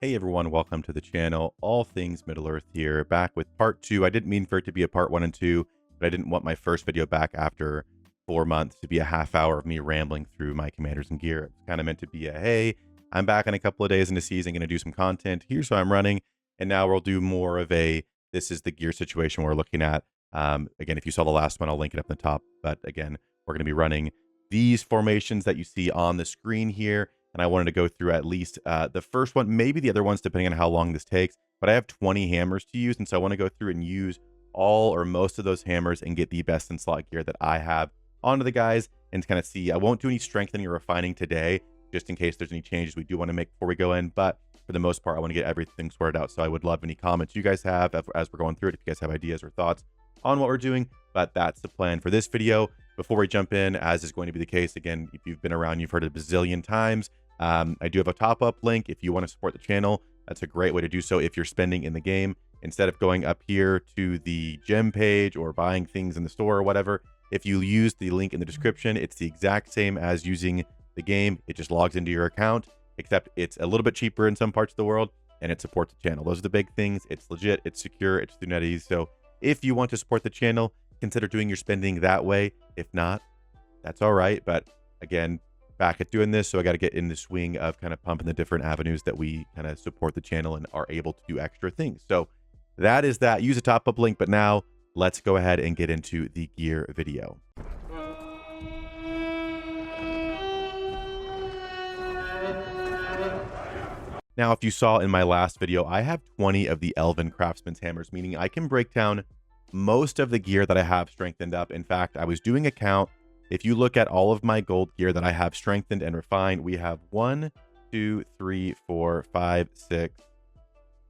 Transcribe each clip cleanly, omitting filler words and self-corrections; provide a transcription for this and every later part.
Hey everyone, welcome to the channel. All things Middle Earth here, back with part 2. I didn't mean for it to be a part 1 and 2, but I didn't want my first video back after 4 months to be a half hour of me rambling through my commanders and gear. It's kind of meant to be a, hey, I'm back in a couple of days in the season, going to do some content. Here's how I'm running. And now we'll do more of a, this is the gear situation we're looking at. Again, if you saw the last one, I'll link it up in the top. But again, we're going to be running these formations that you see on the screen here. And I wanted to go through at least the first one, maybe the other ones, depending on how long this takes. But I have 20 hammers to use, and so I want to go through and use all or most of those hammers and get the best in slot gear that I have onto the guys and kind of see. I won't do any strengthening or refining today, just in case there's any changes we do want to make before we go in. But for the most part, I want to get everything sorted out. So I would love any comments you guys have as we're going through it, if you guys have ideas or thoughts on what we're doing. But that's the plan for this video. Before we jump in, as is going to be the case, again, if you've been around, you've heard it a bazillion times. I do have a top-up link if you want to support the channel. That's a great way to do so if you're spending in the game. Instead of going up here to the gem page or buying things in the store or whatever, if you use the link in the description, it's the exact same as using the game. It just logs into your account, except it's a little bit cheaper in some parts of the world, and it supports the channel. Those are the big things. It's legit, it's secure, it's through NetEase. So if you want to support the channel, consider doing your spending that way. If not, that's all right. But again, back at doing this, so I got to get in the swing of kind of pumping the different avenues that we kind of support the channel and are able to do extra things. So that is that. Use a top-up link. But now let's go ahead and get into the gear video. Now, if you saw in my last video, I have 20 of the Elven Craftsman's hammers, meaning I can break down most of the gear that I have strengthened up. In fact, I was doing a count. If you look at all of my gold gear that I have strengthened and refined, we have 1, 2, 3, 4, 5, 6,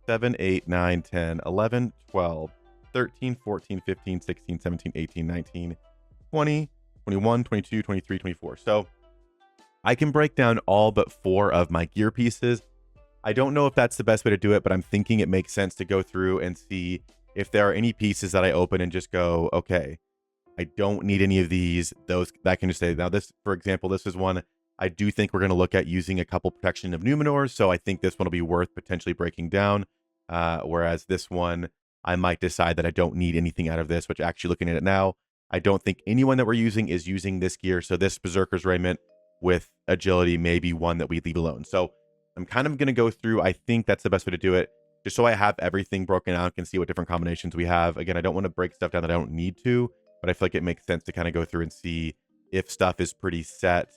7, 8, 9, 10, 11, 12, 13, 14, 15, 16, 17, 18, 19, 20, 21, 22, 23, 24. So I can break down all but 4 of my gear pieces. I don't know if that's the best way to do it, but I'm thinking it makes sense to go through and see if there are any pieces that I open and just go, okay, I don't need any of these. Those that can just say, now this, for example, this is one I do think we're going to look at using a couple protection of Numenors. So I think this one will be worth potentially breaking down. Whereas this one, I might decide that I don't need anything out of this, which actually looking at it now, I don't think anyone that we're using is using this gear. So this Berserker's Raiment with agility may be one that we leave alone. So I'm kind of going to go through. I think that's the best way to do it, just so I have everything broken out, can see what different combinations we have. Again, I don't want to break stuff down that I don't need to, but I feel like it makes sense to kind of go through and see if stuff is pretty set.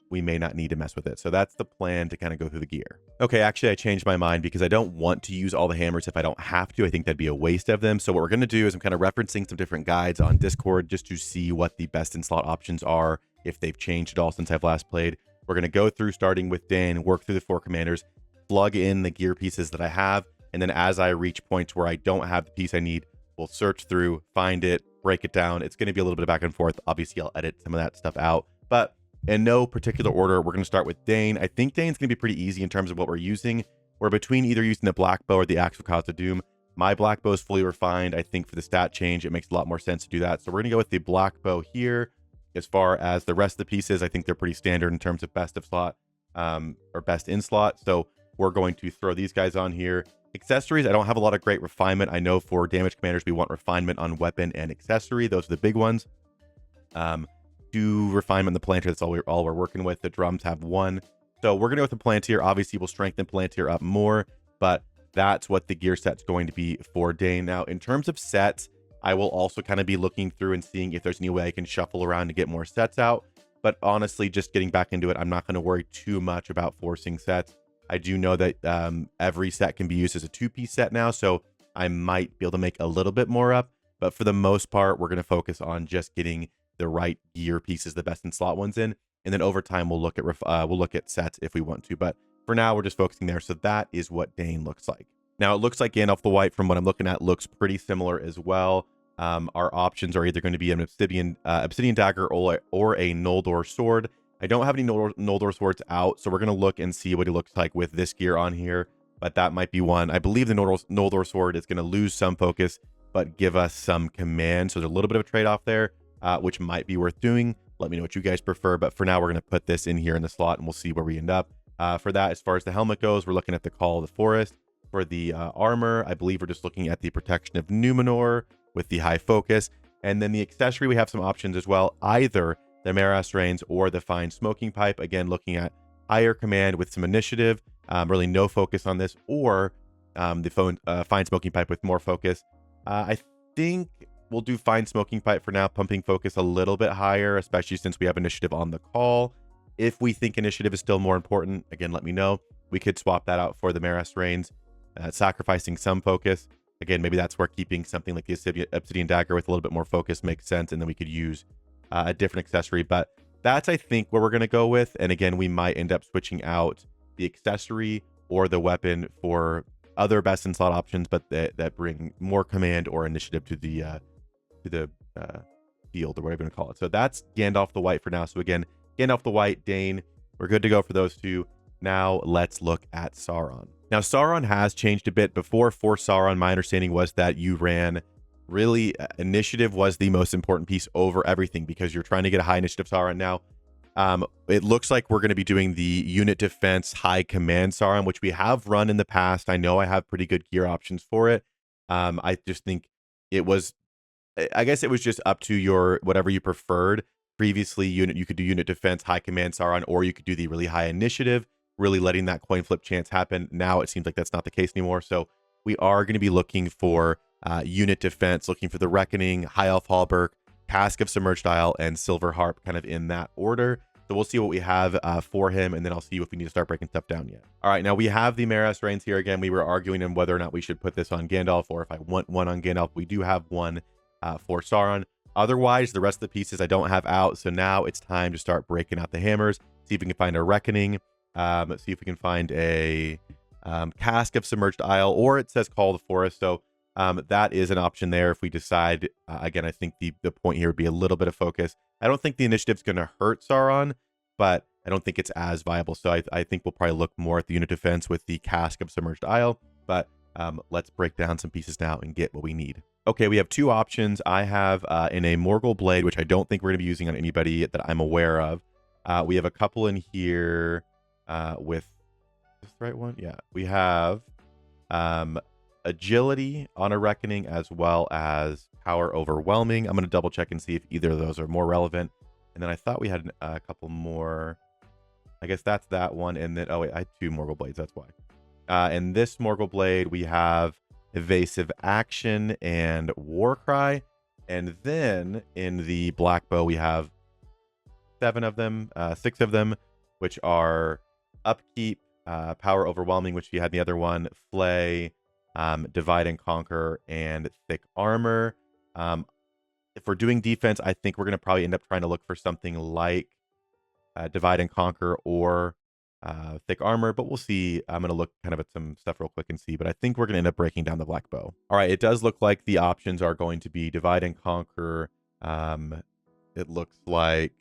We may not need to mess with it. So that's the plan, to kind of go through the gear. Okay, actually, I changed my mind because I don't want to use all the hammers if I don't have to. I think that'd be a waste of them. So what we're going to do is I'm kind of referencing some different guides on Discord just to see what the best in slot options are, if they've changed at all since I've last played. We're going to go through starting with Dan, work through the 4 commanders, plug in the gear pieces that I have. And then as I reach points where I don't have the piece I need, we'll search through, find it, break it down. It's going to be a little bit of back and forth. Obviously, I'll edit some of that stuff out, but in no particular order, we're going to start with Dane. I think Dane's going to be pretty easy in terms of what we're using. We're between either using the black bow or the axe of Cause of Doom. My black bow is fully refined. I think for the stat change, it makes a lot more sense to do that. So we're going to go with the black bow here. As far as the rest of the pieces, I think they're pretty standard in terms of best of slot or best in slot. So we're going to throw these guys on here. Accessories, I don't have a lot of great refinement. I know for damage commanders, we want refinement on weapon and accessory. Those are the big ones. Do refinement in the Palantir. That's all we're working with. The drums have 1. So we're going to go with the Palantir. Obviously, we'll strengthen Palantir up more, but that's what the gear set's going to be for Dane. Now, in terms of sets, I will also kind of be looking through and seeing if there's any way I can shuffle around to get more sets out. But honestly, just getting back into it, I'm not going to worry too much about forcing sets. I do know that every set can be used as a 2-piece set now, so I might be able to make a little bit more up. But for the most part, we're going to focus on just getting the right gear pieces, the best in slot ones in, and then over time we'll look at sets if we want to. But for now, we're just focusing there. So that is what Dane looks like. Now it looks like Gandalf the White, from what I'm looking at, looks pretty similar as well. Our options are either going to be an obsidian dagger or a Noldor sword. I don't have any Noldor swords out, so we're going to look and see what he looks like with this gear on here. But that might be one. I believe the Noldor sword is going to lose some focus, but give us some command. So there's a little bit of a trade-off there, which might be worth doing. Let me know what you guys prefer. But for now, we're going to put this in here in the slot, and we'll see where we end up. For that, as far as the helmet goes, we're looking at the Call of the Forest. For the armor, I believe we're just looking at the Protection of Numenor with the high focus. And then the accessory, we have some options as well, either the Maras Reins or the Fine Smoking Pipe. Again, looking at higher command with some initiative, really no focus on this, or the Fine Smoking Pipe with more focus. I think we'll do Fine Smoking Pipe for now, pumping focus a little bit higher, especially since we have initiative on the call. If we think initiative is still more important, again, let me know. We could swap that out for the Maras Reins, sacrificing some focus. Again, maybe that's where keeping something like the Obsidian Dagger with a little bit more focus makes sense, and then we could use a different accessory. But that's, I think, where we're going to go with. And again, we might end up switching out the accessory or the weapon for other best in slot options, but that bring more command or initiative to the field, or whatever you want to call it. So that's Gandalf the White for now. So again, Gandalf the White, Dane, we're good to go for those two. Now let's look at Sauron. Now Sauron has changed a bit. Before, for Sauron, my understanding was that you ran really initiative was the most important piece over everything, because you're trying to get a high initiative Sauron. Now it looks like we're going to be doing the unit defense high command Sauron, which we have run in the past. I know I have pretty good gear options for it. I just think I guess it was just up to your whatever you preferred. Previously, you could do unit defense high command Sauron, or you could do the really high initiative, really letting that coin flip chance happen. Now it seems like that's not the case anymore. So we are going to be looking for unit defense, looking for the Reckoning, High Elf Hauberk, Cask of Submerged Isle, and Silver Harp, kind of in that order. So we'll see what we have for him, and then I'll see if we need to start breaking stuff down yet. All right, now we have the Maras Reins here. Again, we were arguing on whether or not we should put this on Gandalf, or if I want one on Gandalf. We do have one for Sauron. Otherwise, the rest of the pieces I don't have out. So now it's time to start breaking out the hammers, see if we can find a Reckoning, see if we can find a Cask of Submerged Isle, or it says Call of the Forest. So that is an option there if we decide. Again, I think the point here would be a little bit of focus. I don't think the initiative's going to hurt Sauron, but I don't think it's as viable. So I think we'll probably look more at the unit defense with the Cask of Submerged Isle. But let's break down some pieces now and get what we need. Okay, we have two options. I have in a Morgul Blade, which I don't think we're going to be using on anybody that I'm aware of. We have a couple in here with... Is this the right one? Yeah. We have Agility on a Reckoning, as well as Power Overwhelming. I'm going to double check and see if either of those are more relevant. And then I thought we had a couple more. I guess that's that one. And then, oh wait, I had two Morgul Blades. That's why. In this Morgul Blade, we have Evasive Action and Warcry. And then in the Black Bow, we have 6 of them, which are Upkeep, Power Overwhelming, which we had in the other one, Flay, Divide and Conquer, and Thick Armor. If we're doing defense, I think we're going to probably end up trying to look for something like Divide and Conquer or Thick Armor, but we'll see. I'm going to look kind of at some stuff real quick and see, but I think we're going to end up breaking down the Black Bow. All right, it does look like the options are going to be Divide and Conquer. It looks like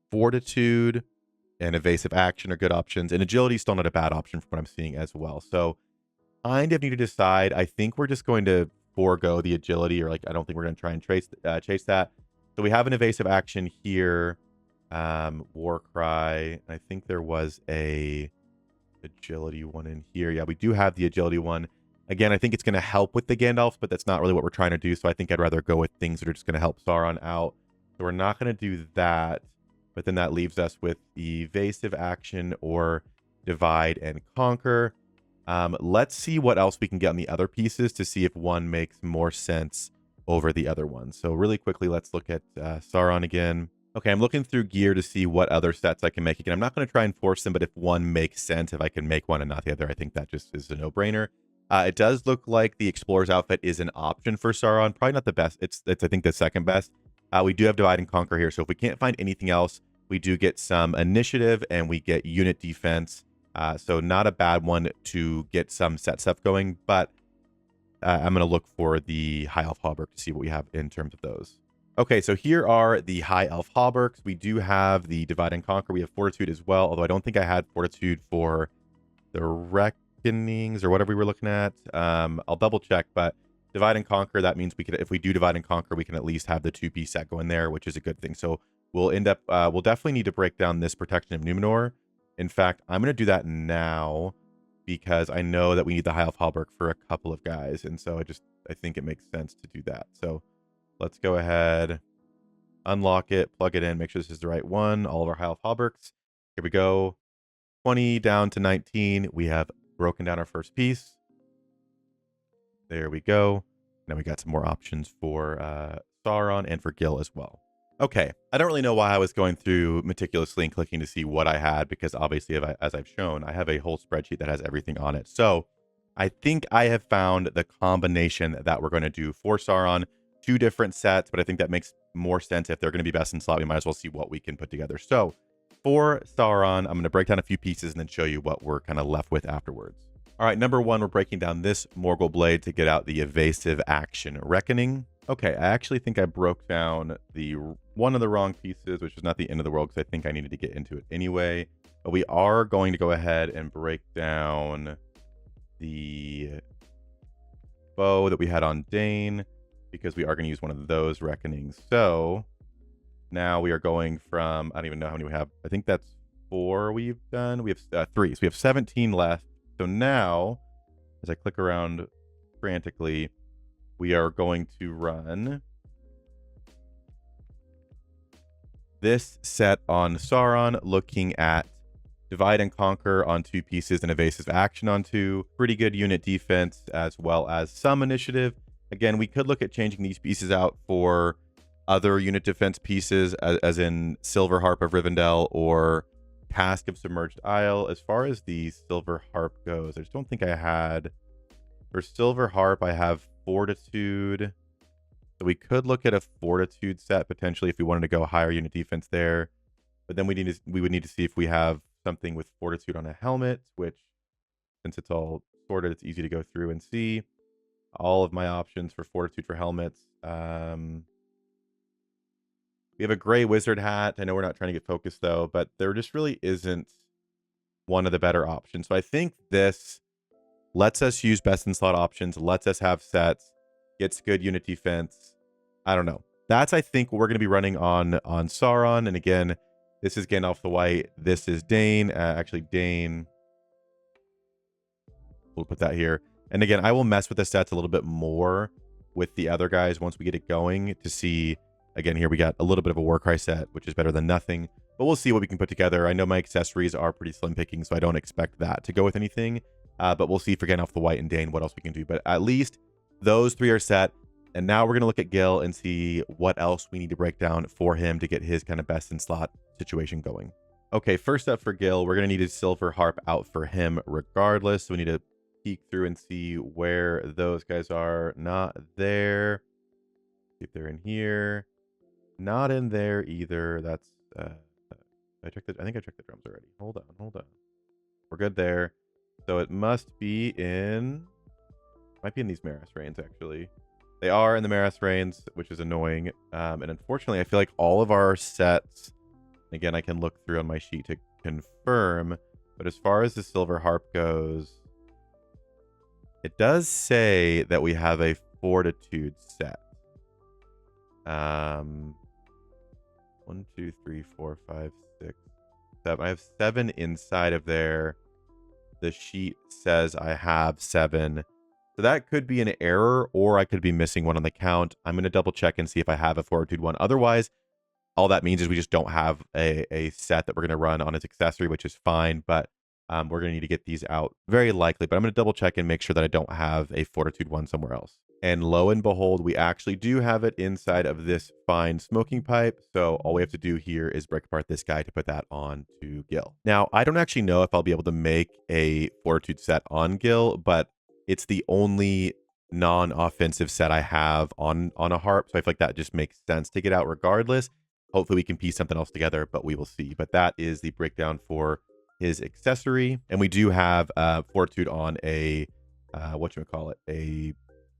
Fortitude and Evasive Action are good options, and Agility is still not a bad option from what I'm seeing as well. So kind of need to decide. I think we're just going to forego the Agility, or like I don't think we're going to try and chase that. So we have an Evasive Action here. Warcry. I think there was a Agility one in here. Yeah, we do have the Agility one. Again, I think it's going to help with the Gandalf, but that's not really what we're trying to do. So I think I'd rather go with things that are just going to help Sauron out. So we're not going to do that. But then that leaves us with Evasive Action or Divide and Conquer. Let's see what else we can get on the other pieces to see if one makes more sense over the other one. So really quickly, let's look at Sauron again. Okay, I'm looking through gear to see what other sets I can make. Again, I'm not going to try and force them, but if one makes sense, if I can make one and not the other, I think that just is a no-brainer. It does look like the Explorer's outfit is an option for Sauron. Probably not the best. It's I think, the second best. We do have Divide and Conquer here, so if we can't find anything else, we do get some initiative and we get unit defense. So not a bad one to get some set stuff going, but I'm going to look for the High Elf Hauberk to see what we have in terms of those. Okay, so here are the High Elf Hauberks. We do have the Divide and Conquer. We have Fortitude as well, although I don't think I had Fortitude for the Reckonings or whatever we were looking at. I'll double check, but Divide and Conquer, that means we could, if we do Divide and Conquer, we can at least have the 2-piece set going there, which is a good thing. So we'll end up, we'll definitely need to break down this Protection of Numenor. In fact, I'm going to do that now because I know that we need the High Elf Hallberg for a couple of guys. And so I think it makes sense to do that. So let's go ahead, unlock it, plug it in, make sure this is the right one. All of our High Elf Hallbergs. Here we go. 20 down to 19. We have broken down our first piece. There we go. Now we got some more options for Sauron and for Gil as well. Okay, I don't really know why I was going through meticulously and clicking to see what I had, because obviously, as I've shown, I have a whole spreadsheet that has everything on it. So I think I have found the combination that we're going to do for Sauron. 2 different sets, but I think that makes more sense. If they're going to be best in slot, we might as well see what we can put together. So for Sauron, I'm going to break down a few pieces and then show you what we're kind of left with afterwards. All right, number 1, we're breaking down this Morgul blade to get out the evasive action reckoning. Okay, I actually think I broke down one of the wrong pieces, which is not the end of the world, because I think I needed to get into it anyway. But we are going to go ahead and break down the bow that we had on Dane, because we are going to use one of those reckonings. So now we are going from, I don't even know how many we have. I think that's 4 we've done. We have 3. So we have 17 left. So now, as I click around frantically, we are going to run this set on Sauron, looking at divide and conquer on 2 pieces and evasive action on 2. Pretty good unit defense as well as some initiative. Again, we could look at changing these pieces out for other unit defense pieces, as in Silver Harp of Rivendell or Cask of Submerged Isle. As far as the Silver Harp goes, I just don't think I had... For Silver Harp, I have Fortitude. So we could look at a Fortitude set potentially if we wanted to go higher unit defense there. But then we would need to see if we have something with Fortitude on a helmet, which, since it's all sorted, it's easy to go through and see all of my options for Fortitude for helmets. We have a gray wizard hat. I know we're not trying to get focused though, but there just really isn't one of the better options. So I think this lets us use best in slot options, lets us have sets, gets good unit defense. I don't know. That's, I think, what we're going to be running on Sauron. And again, this is Gandalf the White. This is Dane. Actually, Dane. We'll put that here. And again, I will mess with the sets a little bit more with the other guys once we get it going to see. Again, here we got a little bit of a Warcry set, which is better than nothing. But we'll see what we can put together. I know my accessories are pretty slim picking, so I don't expect that to go with anything. But we'll see for Gandalf the White and Dane what else we can do. But at least those 3 are set. And now we're going to look at Gil and see what else we need to break down for him to get his kind of best in slot situation going. Okay, first up for Gil, we're going to need a Silver Harp out for him regardless. So we need to peek through and see where those guys are. Not there. See if they're in here. Not in there either. That's I think I checked the drums already. Hold on. We're good there. So it must be in, might be in these Maris Reigns actually. They are in the Maris Reigns, which is annoying. And unfortunately, I feel like all of our sets, again, I can look through on my sheet to confirm, but as far as the Silver Harp goes, it does say that we have a Fortitude set. 1, 2, 3, 4, 5, 6, 7. I have 7 inside of there. The sheet says I have 7. So that could be an error, or I could be missing one on the count. I'm going to double check and see if I have a Fortitude one. Otherwise, all that means is we just don't have a set that we're going to run on its accessory, which is fine. But we're going to need to get these out very likely. But I'm going to double check and make sure that I don't have a Fortitude one somewhere else. And lo and behold, we actually do have it inside of this fine smoking pipe. So all we have to do here is break apart this guy to put that on to Gil. Now, I don't actually know if I'll be able to make a Fortitude set on Gil, but it's the only non-offensive set I have on a harp. So I feel like that just makes sense to get out regardless. Hopefully we can piece something else together, but we will see. But that is the breakdown for his accessory. And we do have Fortitude on a,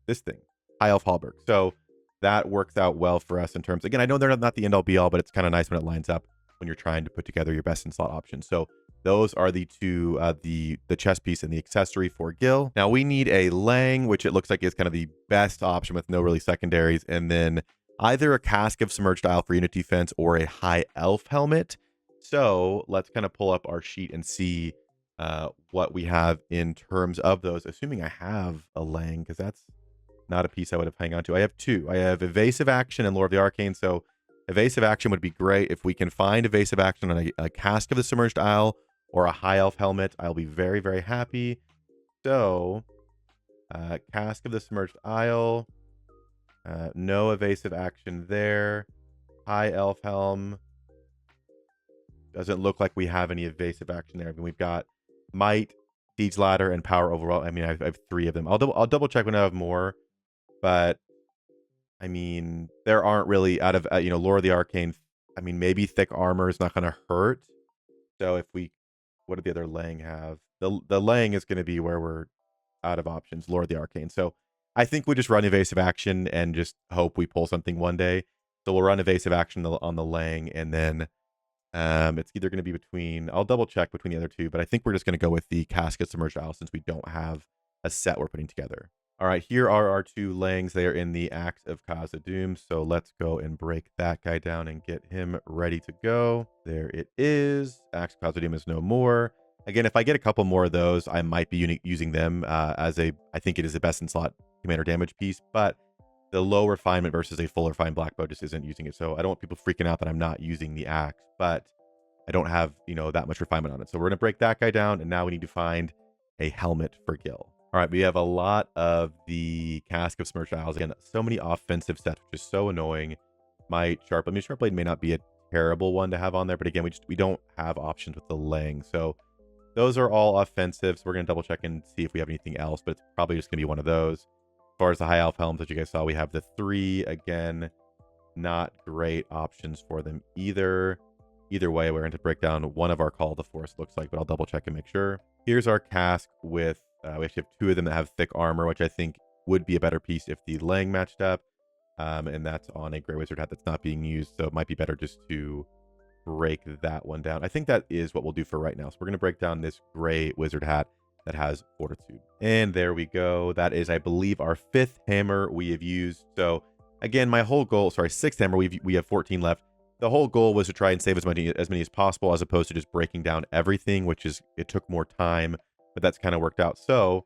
this thing, High Elf Hallberg. So that works out well for us in terms, again, I know they're not the end all be all, but it's kind of nice when it lines up when you're trying to put together your best in slot options. So those are the 2, the chest piece and the accessory for Gil. Now we need a Lang, which it looks like is kind of the best option with no really secondaries. And then either a Cask of Submerged Isle for unit defense or a High Elf helmet. So let's kind of pull up our sheet and see what we have in terms of those, assuming I have a Lang, because that's not a piece I would have hung on to. I have two. I have Evasive Action and Lore of the Arcane. So Evasive Action would be great. If we can find Evasive Action on a Cask of the Submerged Isle or a High Elf Helmet, I'll be very, very happy. So Cask of the Submerged Isle, no Evasive Action there. High Elf Helm, doesn't look like we have any Evasive Action there. I mean, we've got Might, Siege Ladder, and Power Overall. I mean, I have three of them. I'll double check when I have more. But I mean, there aren't really out of Lore of the Arcane. I mean, maybe Thick Armor is not going to hurt. So if we, what did the other Lang have? The Lang is going to be where we're out of options. Lore of the Arcane. So I think we just run Evasive Action and just hope we pull something one day. So we'll run Evasive Action on the Lang, and then it's either going to be between. I'll double check between the other two, but I think we're just going to go with the Casket Submerged Isle since we don't have a set we're putting together. All right, here are our two Langs. They are in the Axe of Khazad-dûm. So let's go and break that guy down and get him ready to go. There it is. Axe of Khazad-dûm is no more. Again, if I get a couple more of those, I might be using them as I think it is the best in slot commander damage piece, but the low refinement versus a full refined black bow just isn't using it. So I don't want people freaking out that I'm not using the axe, but I don't have, that much refinement on it. So we're going to break that guy down, and now we need to find a helmet for Gil. All right, we have a lot of the Cask of Submerged Isles. Again, so many offensive sets, which is so annoying. Sharp Blade may not be a terrible one to have on there, but again, we don't have options with the Lang. So those are all offensive. So we're going to double check and see if we have anything else, but it's probably just going to be one of those. As far as the High Elf Helms that you guys saw, we have the three. Again, not great options for them either. Either way, we're going to break down one of our Call of the Forest looks like, but I'll double check and make sure. Here's our cask with, we actually have two of them that have thick armor, which I think would be a better piece if the Lang matched up. And that's on a Grey Wizard hat that's not being used, so it might be better just to break that one down. I think that is what we'll do for right now. So we're going to break down this Grey Wizard hat that has Fortitude. And there we go. That is, I believe, our fifth hammer we have used. So again, my whole goal, sorry, sixth hammer, we have 14 left. The whole goal was to try and save as many as possible, as opposed to just breaking down everything, which is, it took more time, but that's kind of worked out. So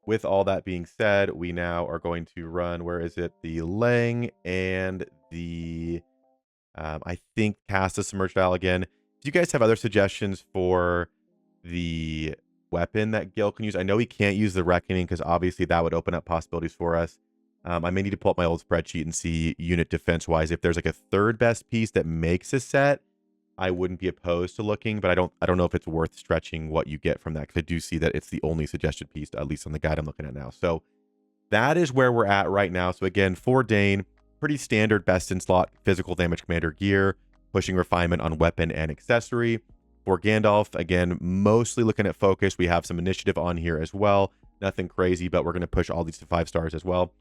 with all that being said, we now are going to run, where is it? The Lang and the, I think, Cast of Submerged Isle again. Do you guys have other suggestions for the weapon that Gil can use? I know he can't use the Reckoning because obviously that would open up possibilities for us. I may need to pull up my old spreadsheet and see unit defense wise if there's like a third best piece that makes a set. I wouldn't be opposed to looking, but I don't know if it's worth stretching what you get from that, because I do see that it's the only suggested piece, at least on the guide I'm looking at now. So that is where we're at right now. So again, for Dane, pretty standard best in slot physical damage commander gear, pushing refinement on weapon and accessory. For Gandalf, again, mostly looking at focus. We have some initiative on here as well. Nothing crazy, but we're going to push all these to 5 stars as well.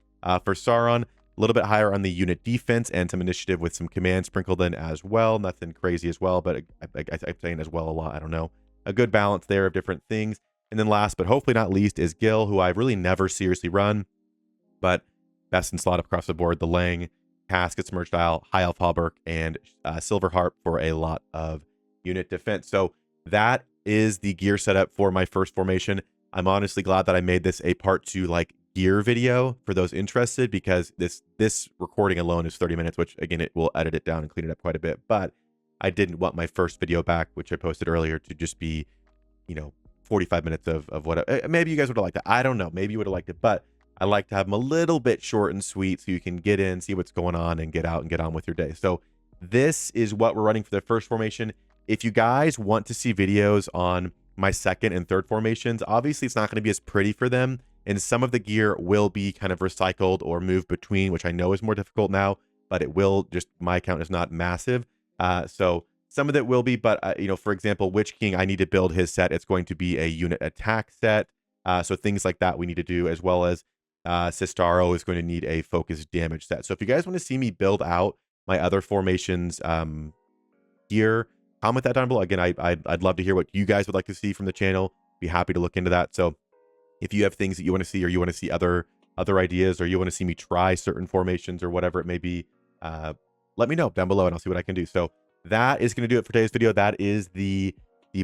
For Sauron, a little bit higher on the unit defense and some initiative with some command sprinkled in as well. Nothing crazy as well, but I'm saying as well a lot. I don't know. A good balance there of different things. And then last, but hopefully not least, is Gil, who I've really never seriously run, but best in slot across the board. The Lang, Casket, Submerged Isle, High Elf Hauberk, and Silver Harp for a lot of unit defense. So that is the gear setup for my first formation. I'm honestly glad that I made this a part 2 like gear video for those interested, because this recording alone is 30 minutes, which again, it will edit it down and clean it up quite a bit. But I didn't want my first video back, which I posted earlier, to just be, 45 minutes of what maybe you guys would have liked it. I don't know. Maybe you would have liked it, but I like to have them a little bit short and sweet so you can get in, see what's going on, and get out and get on with your day. So this is what we're running for the first formation. If you guys want to see videos on my second and third formations, obviously it's not going to be as pretty for them, and some of the gear will be kind of recycled or moved between, which I know is more difficult now, but it will, just my account is not massive. So some of it will be, but for example, Witch King, I need to build his set. It's going to be a unit attack set. So things like that we need to do, as well as Sistaro is going to need a focused damage set. So if you guys want to see me build out my other formations gear, comment that down below. Again, I'd love to hear what you guys would like to see from the channel. Be happy to look into that. So if you have things that you want to see, or you want to see other ideas, or you want to see me try certain formations or whatever it may be, let me know down below and I'll see what I can do. So that is going to do it for today's video. That is the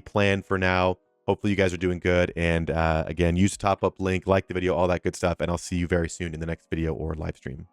plan for now. Hopefully you guys are doing good. And again, use the top up link, like the video, all that good stuff. And I'll see you very soon in the next video or live stream.